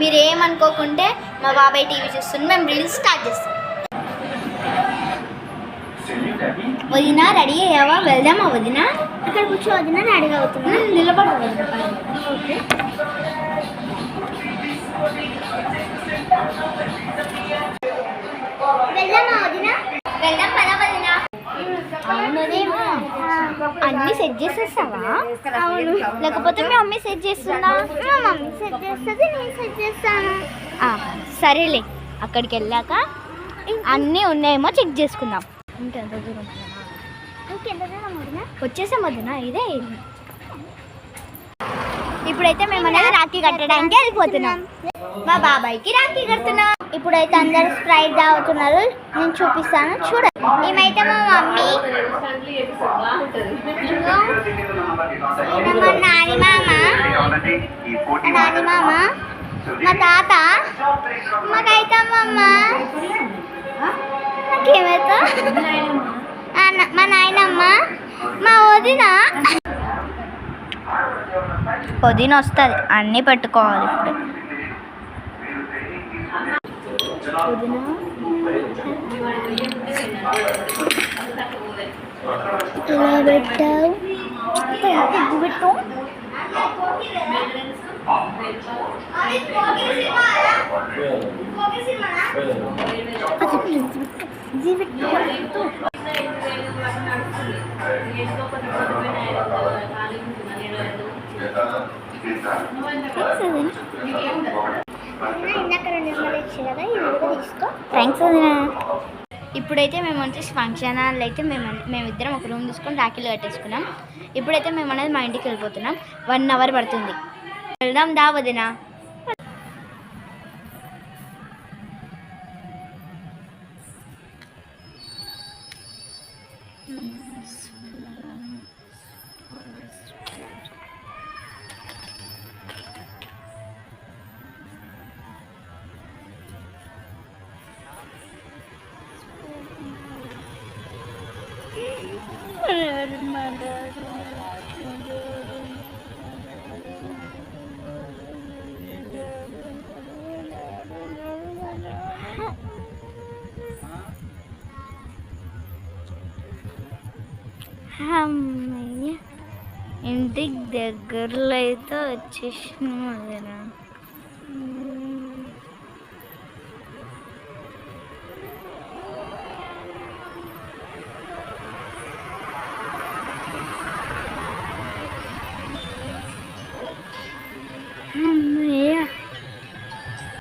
మీరు ఏమనుకోకుంటే మా బాబాయ్ టీవీ చూస్తుంది, మేము రీల్స్ స్టార్ట్ చేస్తాం. వదినా రెడీ అయ్యావా? వెళ్దామా వదినా? అక్కడ కూర్చో వదినా, రెడీ అవుతున్నా. నిలబడు. ఓకే, వెళ్దామా వదినా? వెళ్దాం పద వదినా. అవునదేమో. అన్నీ సెట్ చేసేస్తావా? అవును. లేకపోతే మీ మమ్మీ సెట్ చేస్తుందా? మా మమ్మీ సెట్ చేస్తుంది, నేను సెట్ చేస్తాను. సరేలే, అక్కడికి వెళ్ళాక అన్నీ ఉన్నాయేమో చెక్ చేసుకుందాం. ఇంకెంత దూరం? ఇంకెంత దూరం వదినా? వచ్చేసాం వదినా, ఇదే. ఇప్పుడైతే మేము అనేది రాఖీ కట్టడానికి వెళ్ళిపోతున్నాం. మా బాబాయ్కి రాఖీ కడుతున్నాం. ఇప్పుడైతే అందరు స్ప్రైట్ తాగుతున్నారు, నేను చూపిస్తాను చూడండి. ఏమైతే మా మమ్మీ, మా నాని మామ, మా తాత, మాకైతే నాకేమైతే మా నాయనమ్మ, మా వదిన. వదిన వస్తుంది, అన్నీ పెట్టుకోవాలి ఇప్పుడు. ఇలా పెట్టావు, పెట్టు. థ్యాంక్స్ వదినా. ఇప్పుడైతే మేము వచ్చేసి ఫంక్షన్ హాల్ అయితే మేమిద్దరం ఒక రూమ్ తీసుకొని రాఖీలు కట్టేసుకున్నాం. ఇప్పుడైతే మేము అనేది మా ఇంటికి వెళ్ళిపోతున్నాం. 1 అవర్ పడుతుంది. వెళ్దాం దా వదినా. ఇంటికి దగ్గరలో అయితే వచ్చేసినాం వదినా.